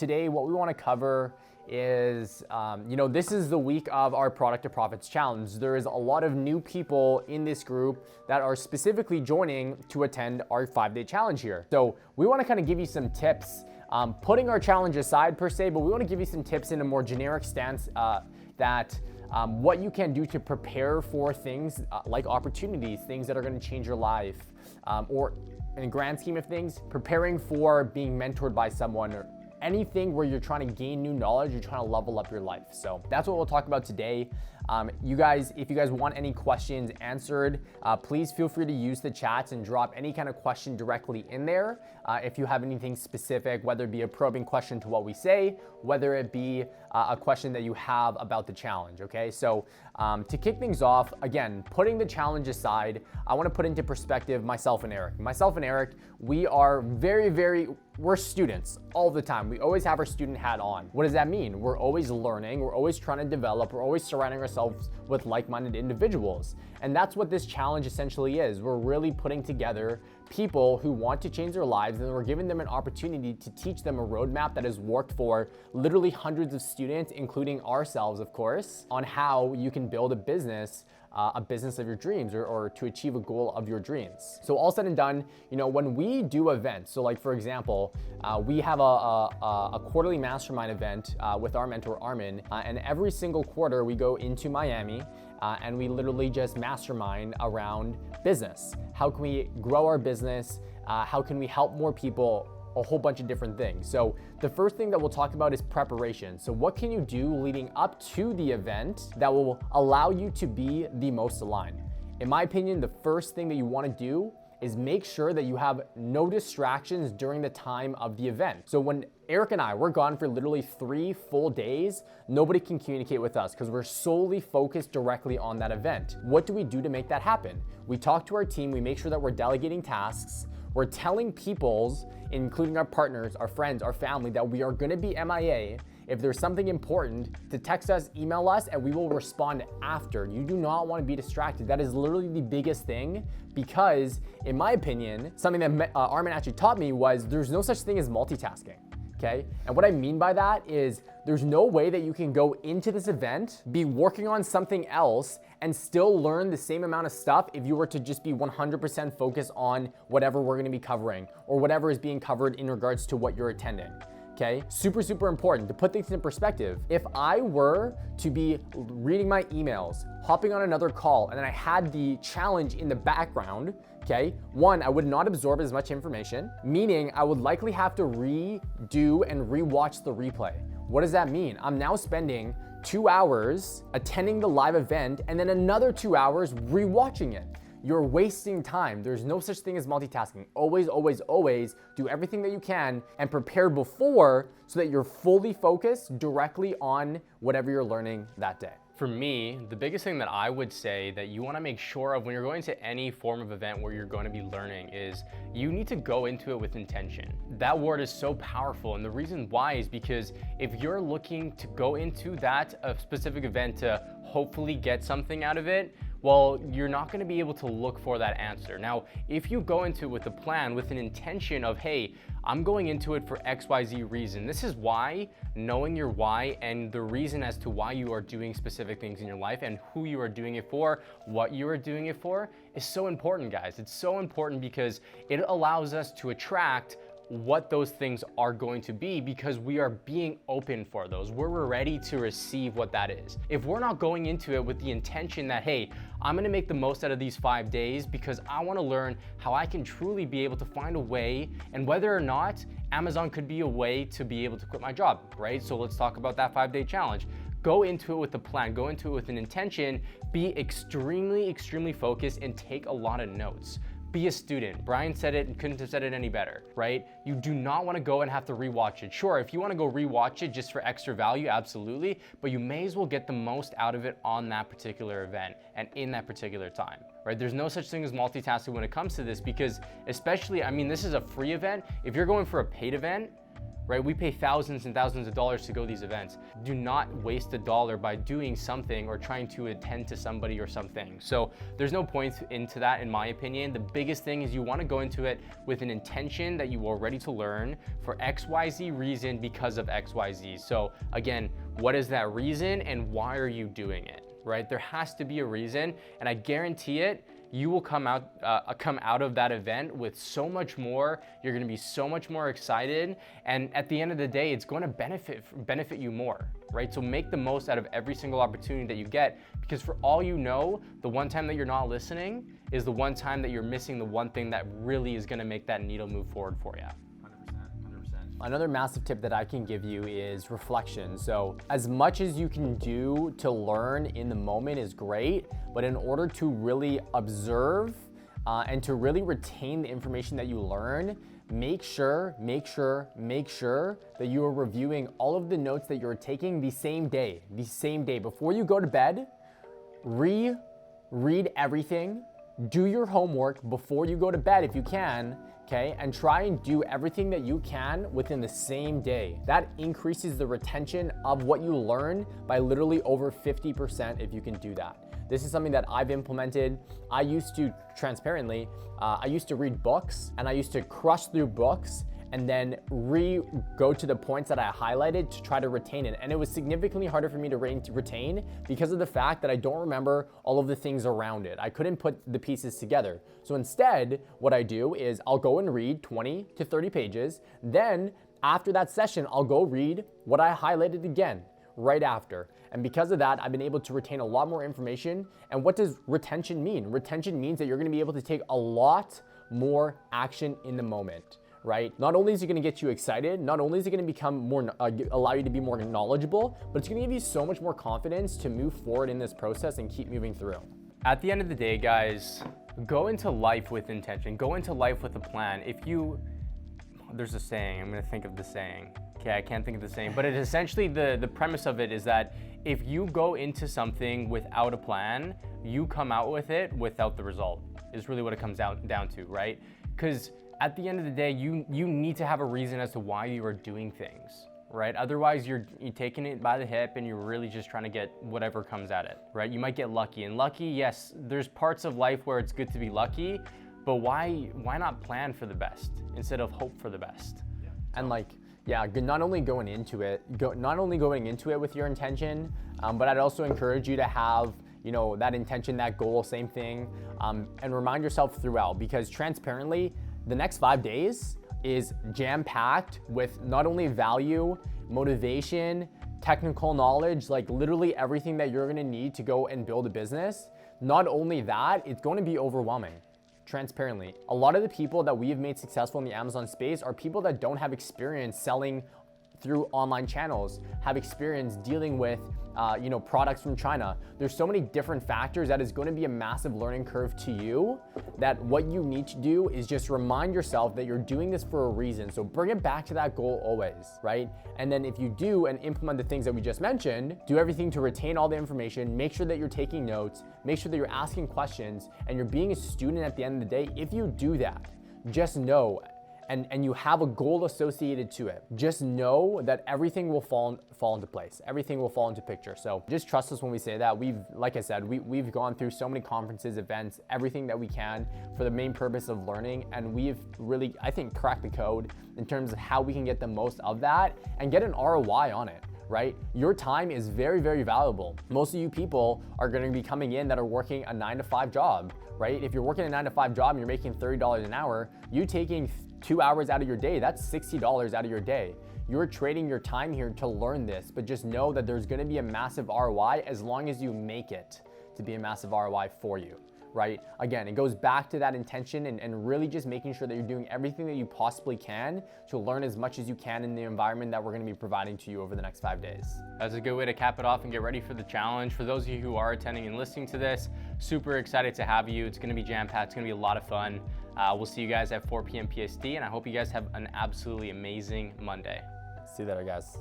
today what we want to cover is, this is the week of our Product to Profits Challenge. There is a lot of new people in this group that are specifically joining to attend our 5-day challenge here. So we want to kind of give you some tips, putting our challenge aside per se, but we want to give you some tips in a more generic stance what you can do to prepare for things like opportunities, things that are going to change your life, or in the grand scheme of things, preparing for being mentored by someone, or anything where you're trying to gain new knowledge, you're trying to level up your life. So that's what we'll talk about today. If you guys want any questions answered, please feel free to use the chats and drop any kind of question directly in there. If you have anything specific, whether it be a probing question to what we say, whether it be a question that you have about the challenge, okay? So to kick things off, again, putting the challenge aside, I wanna put into perspective myself and Eric. Myself and Eric, we are we're students all the time. We always have our student hat on. What does that mean? We're always learning, we're always trying to develop, we're always surrounding ourselves with like-minded individuals. And that's what this challenge essentially is. We're really putting together people who want to change their lives, and we're giving them an opportunity to teach them a roadmap that has worked for literally hundreds of students, including ourselves, of course, on how you can build a business of your dreams, or to achieve a goal of your dreams. So all said and done, when we do events, so like for example, we have a quarterly mastermind event with our mentor Armin, and every single quarter we go into Miami and we literally just mastermind around business. How can we grow our business? How can we help more people? A whole bunch of different things. So the first thing that we'll talk about is preparation. So what can you do leading up to the event that will allow you to be the most aligned? In my opinion, the first thing that you want to do is make sure that you have no distractions during the time of the event. So when Eric and I, we're gone for literally 3 full days, nobody can communicate with us because we're solely focused directly on that event. What do we do to make that happen? We talk to our team, we make sure that we're delegating tasks, we're telling peoples, including our partners, our friends, our family, that we are gonna be MIA. If there's something important, to text us, email us, and we will respond after. You do not wanna be distracted. That is literally the biggest thing, because in my opinion, something that Armin actually taught me was there's no such thing as multitasking. Okay? And what I mean by that is there's no way that you can go into this event, be working on something else, and still learn the same amount of stuff if you were to just be 100% focused on whatever we're gonna be covering, or whatever is being covered in regards to what you're attending. Okay? Super, super important to put things in perspective. If I were to be reading my emails, hopping on another call, and then I had the challenge in the background, okay, one, I would not absorb as much information, meaning I would likely have to redo and rewatch the replay. What does that mean? I'm now spending 2 hours attending the live event and then another 2 hours rewatching it. You're wasting time. There's no such thing as multitasking. Always, always, always do everything that you can and prepare before so that you're fully focused directly on whatever you're learning that day. For me, the biggest thing that I would say that you want to make sure of when you're going to any form of event where you're going to be learning is you need to go into it with intention. That word is so powerful, and the reason why is because if you're looking to go into that specific event to hopefully get something out of it, well, you're not going to be able to look for that answer. Now, if you go into it with a plan, with an intention of, hey, I'm going into it for XYZ reason. This is why, knowing your why and the reason as to why you are doing specific things in your life and who you are doing it for, what you are doing it for, is so important, guys. It's so important because it allows us to attract what those things are going to be, because we are being open for those. We're ready to receive what that is. If we're not going into it with the intention that, hey, I'm gonna make the most out of these 5 days because I wanna learn how I can truly be able to find a way, and whether or not Amazon could be a way to be able to quit my job, right? So let's talk about that 5-day challenge. Go into it with a plan, go into it with an intention, be extremely, extremely focused, and take a lot of notes. Be a student. Brian said it and couldn't have said it any better, right? You do not want to go and have to rewatch it. Sure, if you want to go rewatch it just for extra value, absolutely, but you may as well get the most out of it on that particular event and in that particular time, right? There's no such thing as multitasking when it comes to this, because especially, I mean, this is a free event. If you're going for a paid event, right? We pay thousands and thousands of dollars to go to these events. Do not waste a dollar by doing something or trying to attend to somebody or something. So there's no point into that, in my opinion. The biggest thing is you want to go into it with an intention that you are ready to learn for XYZ reason because of XYZ. So again, what is that reason and why are you doing it, right? There has to be a reason, and I guarantee it, you will come out of that event with so much more. You're going to be so much more excited, and at the end of the day, it's going to benefit you more, right? So make the most out of every single opportunity that you get, because for all you know, the one time that you're not listening is the one time that you're missing the one thing that really is going to make that needle move forward for you. Another massive tip that I can give you is reflection. So as much as you can do to learn in the moment is great, but in order to really observe and to really retain the information that you learn, make sure that you are reviewing all of the notes that you're taking the same day. Before you go to bed, read everything, do your homework before you go to bed if you can, okay? And try and do everything that you can within the same day. That increases the retention of what you learn by literally over 50% if you can do that. This is something that I've implemented. I used to, transparently, I used to read books and I used to crush through books and then go to the points that I highlighted to try to retain it. And it was significantly harder for me to retain because of the fact that I don't remember all of the things around it. I couldn't put the pieces together. So instead, what I do is I'll go and read 20 to 30 pages. Then after that session, I'll go read what I highlighted again right after. And because of that, I've been able to retain a lot more information. And what does retention mean? Retention means that you're gonna be able to take a lot more action in the moment, right? Not only is it gonna get you excited, not only is it gonna become more, allow you to be more knowledgeable, but it's gonna give you so much more confidence to move forward in this process and keep moving through. At the end of the day, guys, go into life with intention. Go into life with a plan. There's a saying, I'm gonna think of the saying. Okay, I can't think of the saying, but it essentially, the premise of it is that if you go into something without a plan, you come out with it without the result, is really what it comes down to, right? Because at the end of the day, you need to have a reason as to why you are doing things, right? Otherwise, you're taking it by the hip and you're really just trying to get whatever comes at it, right? You might get lucky, and lucky, yes, there's parts of life where it's good to be lucky, but why not plan for the best instead of hope for the best? Yeah. And not only going into it with your intention, but I'd also encourage you to have, that intention, that goal, same thing, and remind yourself throughout, because transparently, the next 5 days is jam-packed with not only value, motivation, technical knowledge, like literally everything that you're gonna need to go and build a business. Not only that, it's going to be overwhelming. Transparently, a lot of the people that we have made successful in the Amazon space are people that don't have experience selling through online channels, have experience dealing with products from China. There's so many different factors that is going to be a massive learning curve to you, that what you need to do is just remind yourself that you're doing this for a reason. So bring it back to that goal always, right? And then if you do and implement the things that we just mentioned, do everything to retain all the information, make sure that you're taking notes, make sure that you're asking questions, and you're being a student at the end of the day. If you do that, just know, and you have a goal associated to it, just know that everything will fall into place. Everything will fall into picture. So just trust us when we say that. Like I said, we've gone through so many conferences, events, everything that we can for the main purpose of learning. And we've really, I think, cracked the code in terms of how we can get the most of that and get an ROI on it, right? Your time is very, very valuable. Most of you people are gonna be coming in that are working a 9-to-5 job, right? If you're working a 9-to-5 job and you're making $30 an hour, you taking 2 hours out of your day, that's $60 out of your day. You're trading your time here to learn this, but just know that there's gonna be a massive ROI as long as you make it to be a massive ROI for you, right? Again, it goes back to that intention and really just making sure that you're doing everything that you possibly can to learn as much as you can in the environment that we're gonna be providing to you over the next 5 days. That's a good way to cap it off and get ready for the challenge. For those of you who are attending and listening to this, super excited to have you. It's gonna be jam-packed, it's gonna be a lot of fun. We'll see you guys at 4 p.m. PST, and I hope you guys have an absolutely amazing Monday. See you later, guys.